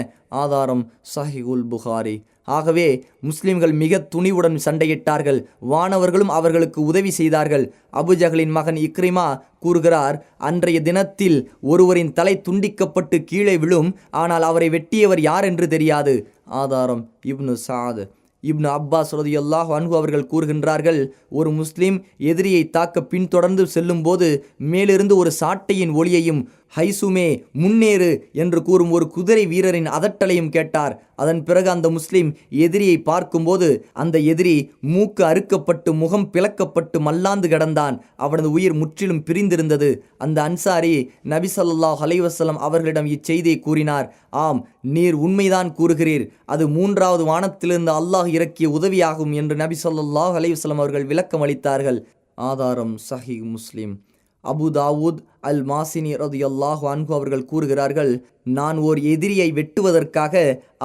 ஆதாரம் சஹீஹுல் புகாரி. ஆகவே முஸ்லிம்கள் மிக துணிவுடன் சண்டையிட்டார்கள். வானவர்களும் அவர்களுக்கு உதவி செய்தார்கள். அபுஜஹலின் மகன் இக்ரிமா கூறுகிறார், அன்றைய தினத்தில் ஒருவரின் தலை துண்டிக்கப்பட்டு கீழே விழும், ஆனால் அவரை வெட்டியவர் யார் என்று தெரியாது. ஆதாரம் இப்னு சாத். இப்னு அப்பாஸ் ரலியல்லாஹு அன்ஹு அவர்கள் கூறுகின்றார்கள், ஒரு முஸ்லிம் எதிரியை தாக்க பின்தொடர்ந்து செல்லும் போது மேலிருந்து ஒரு சாட்டையின் ஒலியையும் ஹைசுமே முன்னேறு என்று கூறும் ஒரு குதிரை வீரரின் அதட்டலையும் கேட்டார். அதன் பிறகு அந்த முஸ்லிம் எதிரியை பார்க்கும்போது அந்த எதிரி மூக்கு அறுக்கப்பட்டு முகம் பிளக்கப்பட்டு மல்லாந்து கிடந்தான். அவனது உயிர் முற்றிலும் பிரிந்திருந்தது. அந்த அன்சாரி நபி ஸல்லல்லாஹு அலைஹி வஸல்லம் அவர்களிடம் இச்செய்தியை கூறினார். ஆம், நீர் உண்மைதான் கூறுகிறீர், அது 3வது வானத்திலிருந்து அல்லாஹ் இறக்கிய உதவியாகும் என்று நபி ஸல்லல்லாஹு அலைஹி வஸல்லம் அவர்கள் விளக்கம் அளித்தார்கள். ஆதாரம் சஹீஹ் முஸ்லிம். அபு தாவூத் அல் மாசினி ரலியல்லாஹு அன்ஹு அவர்கள் கூறுகிறார்கள், நான் ஓர் எதிரியை வெட்டுவதற்காக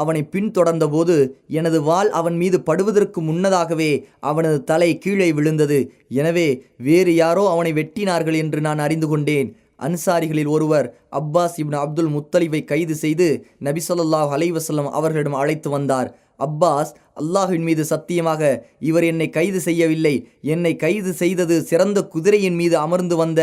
அவனை பின்தொடர்ந்த போது எனது வாள் அவன் மீது படுவதற்கு முன்னதாகவே அவனது தலை கீழே விழுந்தது. எனவே வேறு யாரோ அவனை வெட்டினார்கள் என்று நான் அறிந்து கொண்டேன். அன்சாரிகளில் ஒருவர் அப்பாஸ் இப்னு அப்துல் முத்தலிபை கைது செய்து நபி ஸல்லல்லாஹு அலைஹி வஸல்லம் அவர்களிடம் அழைத்து வந்தார். அப்பாஸ், அல்லாஹ்வின் மீது சத்தியமாக இவர் என்னை கைது செய்யவில்லை, என்னை கைது செய்தது சிறந்த குதிரையின் மீது அமர்ந்து வந்த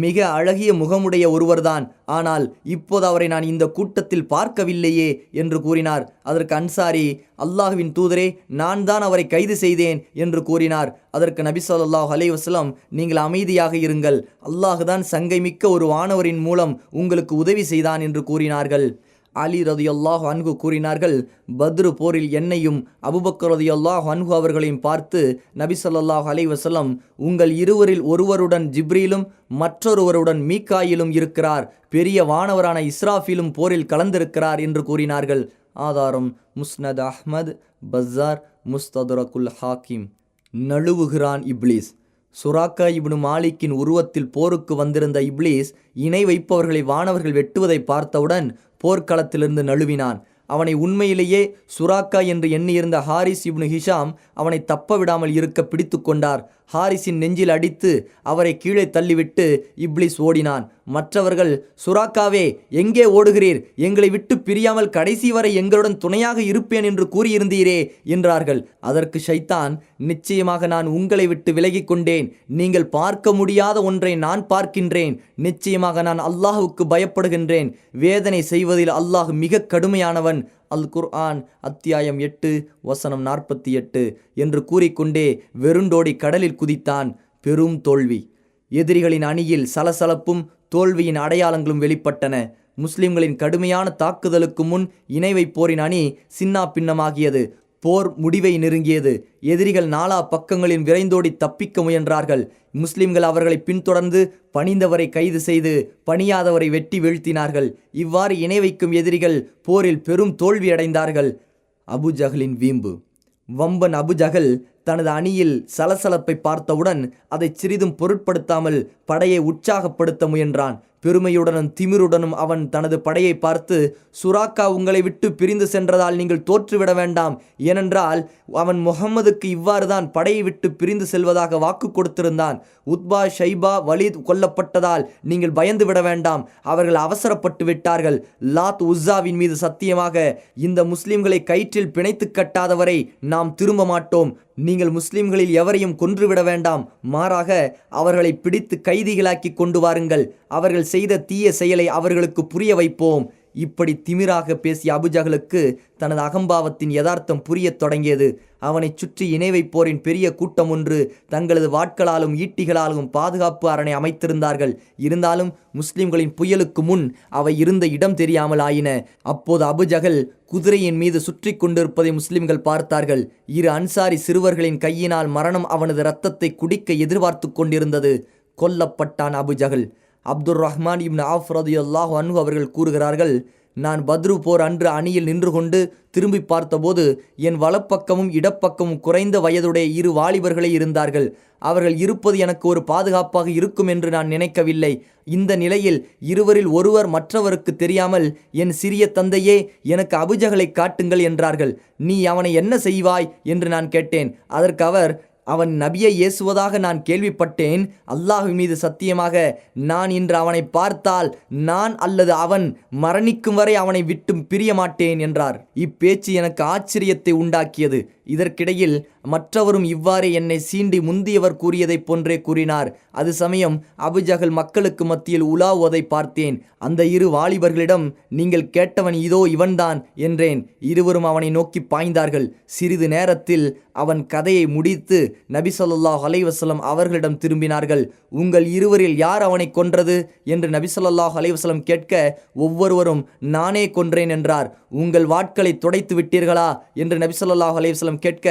மிக அழகிய முகமுடைய ஒருவர்தான், ஆனால் இப்போது அவரை நான் இந்த கூட்டத்தில் பார்க்கவில்லையே என்று கூறினார். அதற்கு அன்சாரி, அல்லாஹ்வின் தூதரே, நான் தான் அவரை கைது செய்தேன் என்று கூறினார். அதற்கு நபி ஸல்லல்லாஹு அலைஹி வஸல்லம், நீங்கள் அமைதியாக இருங்கள், அல்லாஹ்தான் சங்கை மிக்க ஒரு வானவரின் மூலம் உங்களுக்கு உதவி செய்தான் என்று கூறினார்கள். அலி ரதியல்லாஹு அன்ஹு கூறினார்கள், பத்ரு போரில் என்னையும் அபூபக்கர் ரதியல்லாஹு அன்ஹு அவர்களையும் பார்த்து நபி ஸல்லல்லாஹு அலைஹி வஸல்லம், உங்கள் இருவரில் ஒருவருடன் ஜிப்ரீலும் மற்றொருவருடன் மீகாயிலும் இருக்கிறார், பெரிய வானவரான இஸ்ராஃபீலும் போரில் கலந்திருக்கிறார் என்று கூறினார்கள். ஆதாரம் முஸ்னத் அஹ்மத், பஸார், முஸ்தத்ரகுல் ஹாக்கிம். நழுவுகிறான் இப்லீஸ். சுராக்கா இப்னு மாலிக்கின் உருவத்தில் போருக்கு வந்திருந்த இப்லீஸ் இணை வைப்பவர்களை வானவர்கள் வெட்டுவதை பார்த்தவுடன் போர்க்களத்திலிருந்து நழுவினான். அவனை உண்மையிலேயே சுராக்கா என்று எண்ணியிருந்த ஹாரிஸ் இப்னு ஹிஷாம் அவனை தப்ப விடாமல் இருக்க பிடித்து கொண்டார். ஹாரிஸின் நெஞ்சில் அடித்து அவரை கீழே தள்ளிவிட்டு இப்லீஸ் ஓடினான். மற்றவர்கள், சுராக்காவே, எங்கே ஓடுகிறீர்? எங்களை விட்டு பிரியாமல் கடைசி வரை எங்களுடன் துணையாக இருப்பேன் என்று கூறியிருந்தீரே என்றார்கள். அதற்கு ஷைத்தான், நிச்சயமாக நான் உங்களை விட்டு விலகிக் கொண்டேன், நீங்கள் பார்க்க முடியாத ஒன்றை நான் பார்க்கின்றேன், நிச்சயமாக நான் அல்லாஹுக்கு பயப்படுகின்றேன், வேதனை செய்வதில் அல்லாஹ் மிக கடுமையானவன். அல் குர்ஆன் அத்தியாயம் 8 வசனம் 48 என்று கூறிக்கொண்டே வெருண்டோடி கடலில் குதித்தான். பெரும் தோல்வி. எதிரிகளின் அணியில் சலசலப்பும் தோல்வியின் அடையாளங்களும் வெளிப்பட்டன. முஸ்லிம்களின் கடுமையான தாக்குதலுக்கு முன் இணை வைப்போரின் அணி சின்னா பின்னமாகியது. போர் முடிவை நெருங்கியது. எதிரிகள் நாலா பக்கங்களில் விரைந்தோடி தப்பிக்க முயன்றார்கள். முஸ்லிம்கள் அவர்களை பின்தொடர்ந்து பணிந்தவரை கைது செய்து பணியாதவரை வெட்டி வீழ்த்தினார்கள். இவ்வாறு இணை வைக்கும் எதிரிகள் போரில் பெரும் தோல்வியடைந்தார்கள். அபுஜஹலின் வீம்பு. வம்பன் அபுஜஹல் தனது அணியில் சலசலப்பை பார்த்தவுடன் அதை சிறிதும் பொருட்படுத்தாமல் படையை உற்சாகப்படுத்த முயன்றான். பெருமையுடனும் திமிருடனும் அவன் தனது படையை பார்த்து, சுராக்கா உங்களை விட்டு பிரிந்து சென்றதால் நீங்கள் தோற்றுவிட வேண்டாம், ஏனென்றால் அவன் முஹம்மதுக்கு இவ்வாறு தான் படையை விட்டு பிரிந்து செல்வதாக வாக்கு கொடுத்திருந்தான். உத்பா, ஷைபா, வலீத் கொல்லப்பட்டதால் நீங்கள் பயந்து விட வேண்டாம், அவர்கள் அவசரப்பட்டு விட்டார்கள். லாத், உஸ்ஸாவின் மீது சத்தியமாக இந்த முஸ்லிம்களை கயிற்றில் பிணைத்து கட்டாதவரை நாம் திரும்ப மாட்டோம். நீங்கள் முஸ்லிம்களில் எவரையும் கொன்றுவிட வேண்டாம், மாறாக அவர்களை பிடித்து கைதிகளாக்கி கொண்டு வாருங்கள், அவர்கள் செய்த தீய செயலை அவர்களுக்கு புரிய வைப்போம். இப்படி திமிராக பேசிய அபுஜஹலுக்கு தனது அகம்பாவத்தின் யதார்த்தம் புரியத் தொடங்கியது. அவனை சுற்றி இணை வைப்போரின் பெரிய கூட்டம் ஒன்று தங்களது வாட்களாலும் ஈட்டிகளாலும் பாதுகாப்பு அரணை அமைத்திருந்தார்கள். இருந்தாலும் முஸ்லிம்களின் புயலுக்கு முன் அவை இருந்த இடம் தெரியாமல் ஆயின. அப்போது அபுஜஹல் குதிரையின் மீது சுற்றி கொண்டிருப்பதை முஸ்லிம்கள் பார்த்தார்கள். இரு அன்சாரி சிறுவர்களின் கையினால் மரணம் அவனது இரத்தத்தை குடிக்க எதிர்பார்த்து கொண்டிருந்தது. கொல்லப்பட்டான் அபுஜஹல். அப்துர் ரஹ்மான் இப்னு ஆஃப் ரலியல்லாஹு அன்ஹு அவர்கள் கூறுகிறார்கள், நான் பத்ரு போர் அன்று அணியில் நின்று கொண்டு திரும்பி பார்த்தபோது என் வலப்பக்கமும் இடப்பக்கமும் குறைந்த வயதுடைய இரு வாலிபர்களே இருந்தார்கள். அவர்கள் இருப்பது எனக்கு ஒரு பாதுகாப்பாக இருக்கும் என்று நான் நினைக்கவில்லை. இந்த நிலையில் இருவரில் ஒருவர் மற்றவருக்கு தெரியாமல், என் சிறிய தந்தையே, எனக்கு அபுஜஹலை காட்டுங்கள் என்றார்கள். நீ அவனை என்ன செய்வாய் என்று நான் கேட்டேன். அதற்கு அவர், அவன் நபியை ஏசுவதாக நான் கேள்விப்பட்டேன், அல்லாஹ் மீது சத்தியமாக நான் இன்று அவனை பார்த்தால் நான் அல்லது அவன் மரணிக்கும் வரை அவனை விட்டு பிரிய மாட்டேன் என்றார். இப்பேச்சு எனக்கு ஆச்சரியத்தை உண்டாக்கியது. இதற்கிடையில் மற்றவரும் இவ்வாறே என்னை சீண்டி முந்தியவர் கூறியதைப் போன்றே கூறினார். அது சமயம் அபுஜஹல் மக்களுக்கு மத்தியில் உலாவுவதை பார்த்தேன். அந்த இரு வாலிபர்களிடம், நீங்கள் கேட்டவன் இதோ இவன்தான் என்றேன். இருவரும் அவனை நோக்கி பாய்ந்தார்கள். சிறிது நேரத்தில் அவன் கதையை முடித்து நபி ஸல்லல்லாஹு அலைஹி வஸல்லம் அவர்களிடம் திரும்பினார்கள். உங்கள் இருவரில் யார் அவனை கொன்றது என்று நபி ஸல்லல்லாஹு அலைஹி வஸல்லம் கேட்க, ஒவ்வொருவரும் நானே கொன்றேன் என்றார். உங்கள் வாட்களை துடைத்து விட்டீர்களா என்று நபி ஸல்லல்லாஹு அலைஹி வஸல்லம் கேட்க,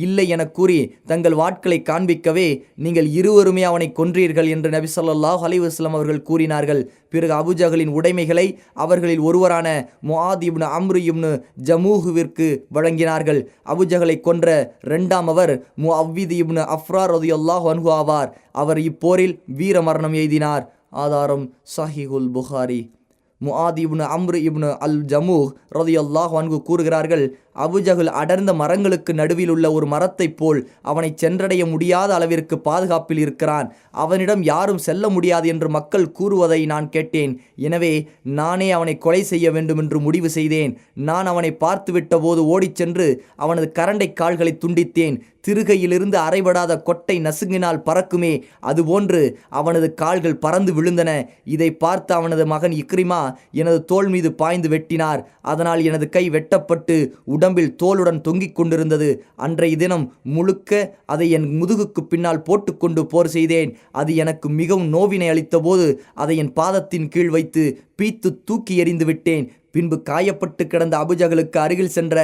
இல்லை என கூறி தங்கள் வாட்களை காண்பிக்கவே, நீங்கள் இருவருமே அவனை கொன்றீர்கள் என்று நபி ஸல்லல்லாஹு அலைஹி வஸல்லம் அவர்கள் கூறினார்கள். பிறகு அபுஜஹலின் உடைமைகளை அவர்களில் ஒருவரான முஆத் இப்னு அம்ரு இப்னு ஜமூஹுவிற்கு வழங்கினார்கள். அபுஜஹலை கொன்ற இரண்டாம் அவர் முஅவ்வித் இப்னு அஃப்ரா ரலியல்லாஹு அன்ஹு ஆவார். அவர் இப்போரில் வீர மரணம் எய்தினார். ஆதாரம் சஹீஹுல் புகாரி. முஆத் இப்னு அம்ரு இப்னு அல் ஜமூஹ் ரலியல்லாஹு அன்ஹு கூறுகிறார்கள், அபுஜஹல் அடர்ந்த மரங்களுக்கு நடுவில் உள்ள ஒரு மரத்தைப் போல் அவனை சென்றடைய முடியாத அளவிற்கு பாதுகாப்பில் இருக்கிறான். அவனிடம் யாரும் செல்ல முடியாது என்று மக்கள் கூறுவதை நான் கேட்டேன். எனவே நானே அவனை கொலை செய்ய வேண்டும் என்று முடிவு செய்தேன். நான் அவனை பார்த்துவிட்ட போது ஓடிச் சென்று அவனது கரண்டை கால்களை துண்டித்தேன். திருகையிலிருந்து அரைபடாத கொட்டை நசுங்கினால் பறக்குமே, அதுபோன்று அவனது கால்கள் பறந்து விழுந்தன. இதை பார்த்த அவனது மகன் இக்ரிமா எனது தோள் மீது பாய்ந்து வெட்டினார். அதனால் எனது கை வெட்டப்பட்டு உடம்பில் தோலுடன் தொங்கிக் கொண்டிருந்தது. அன்றைய தினம் முழுக்க அதை என் முதுகுக்கு பின்னால் போட்டுக்கொண்டு போர் செய்தேன். அது எனக்கு மிகவும் நோவினை அளித்த போது அதை என் பாதத்தின் கீழ் வைத்து பீத்து தூக்கி எறிந்து விட்டேன். பின்பு காயப்பட்டு கிடந்த அபுஜஹலுக்கு அருகில் சென்ற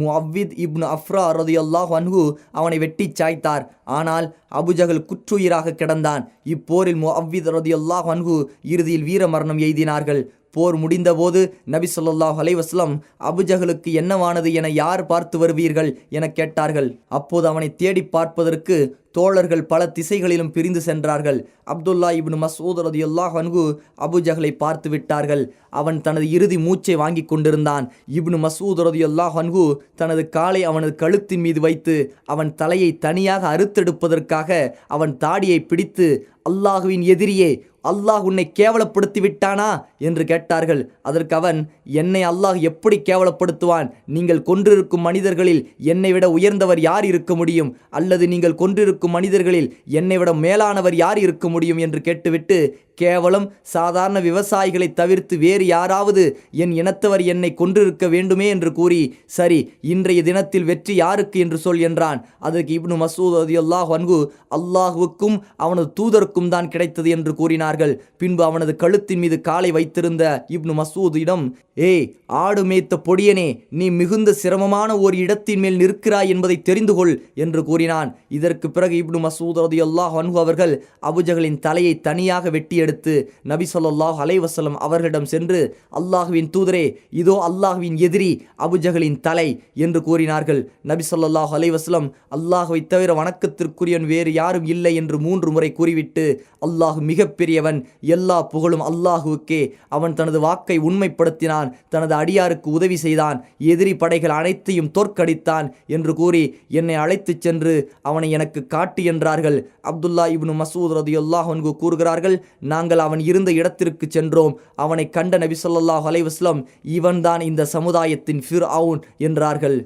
முஅவ்வித் இப்னு அஃப்ரா ரலியல்லாஹு அன்ஹு அவனை வெட்டி சாய்த்தார். ஆனால் அபுஜஹல் குற்றுயிராக கிடந்தான். இப்போரில் முஅவ்வித் ரலியல்லாஹு அன்ஹு இறுதியில் வீரமரணம் எய்தினார்கள். போர் முடிந்தபோது நபி ஸல்லல்லாஹு அலைஹி வஸல்லம் அபுஜஹலுக்கு என்னவானது என யார் பார்த்து வருவீர்கள் என கேட்டார்கள். அப்போது அவனை தேடி பார்ப்பதற்கு தோழர்கள் பல திசைகளிலும் பிரிந்து சென்றார்கள். அப்துல்லா இப்னு மஸ்ஊத் ரலியல்லாஹு அன்ஹு அபுஜஹலை பார்த்து விட்டார்கள். அவன் தனது இறுதி மூச்சை வாங்கி கொண்டிருந்தான். இப்னு மஸ்ஊத் ரலியல்லாஹு அன்ஹு தனது காலை அவனது கழுத்தின் மீது வைத்து அவன் தலையை தனியாக அறுத்தெடுப்பதற்காக அவன் தாடியை பிடித்து, அல்லாஹுவின் எதிரியே, அல்லாஹ் உன்னை கேவலப்படுத்தி விட்டானா என்று கேட்டார்கள். அதற்கு அவன், என்னை அல்லாஹ் எப்படி கேவலப்படுத்துவான்? நீங்கள் கொன்றிருக்கும் மனிதர்களில் என்னை விட உயர்ந்தவர் யார் இருக்க முடியும்? அல்லது நீங்கள் கொன்றிருக்கும் மனிதர்களில் என்னை விட மேலானவர் யார் இருக்க முடியும் என்று கேட்டுவிட்டு, கேவலம் சாதாரண விவசாயிகளை தவிர்த்து வேறு யாராவது என் இனத்தவர் என்னை கொன்றிருக்க வேண்டுமே என்று கூறி, சரி, இன்றைய தினத்தில் வெற்றி யாருக்கு என்று சொல் என்றான். அதற்கு இப்னு மஸ்ஊத் ரலியல்லாஹு அன்ஹு, அல்லாஹுவுக்கும் அவனது தூதருக்கும் தான் கிடைத்தது என்று கூறினார்கள். பின்பு அவனது கழுத்தின் மீது காலை வைத்திருந்த இப்னு மஸ்ஊதிடம், ஏய் ஆடு மேய்த்த பொடியனே, நீ மிகுந்த சிரமமான ஒரு இடத்தின் மேல் நிற்கிறாய் என்பதை தெரிந்து கொள் என்று கூறினான். இதற்கு பிறகு இப்னு மஸ்ஊத் ரலியல்லாஹு அன்ஹு அவர்கள் அபுஜஹலின் தலையை தனியாக வெட்டி எடுத்து நபி ஸல்லல்லாஹு அலைஹி வஸல்லம் அவர்களிடம் சென்று, அல்லாஹுவின் தூதரே, இதோ அல்லாஹுவின் எதிரி அபுஜஹலின் தலை என்று கூறினார்கள். நபி ஸல்லல்லாஹு அலைஹி வஸல்லம் அல்லாஹுவை தவிர வணக்கத்திற்குரியவன் வேறு யாரும் இல்லை என்று 3 முறை கூறிவிட்டு, அல்லாஹ் மிகப்பெரியவன், எல்லா புகழும் அல்லாஹுவுக்கே, அவன் தனது வாக்கை உண்மைப்படுத்தினான், தனது அடியாருக்கு உதவி செய்தான், எதிரி படைகள் அனைத்தையும் தோற்கடித்தான் என்று கூறி என்னை அழைத்துச் சென்று அவனை எனக்கு காட்டு என்றார்கள். அப்துல்லா இப்னு மஸ்ஊத் ரலியல்லாஹு அன்ஹு கூறுகிறார்கள், நாங்கள் அவன் இருந்த இடத்திற்கு சென்றோம். அவனை கண்ட நபி ஸல்லல்லாஹு அலைஹி வஸல்லம், இவன்தான் இந்த சமுதாயத்தின் ஃபிர்அவுன் என்றார்கள்.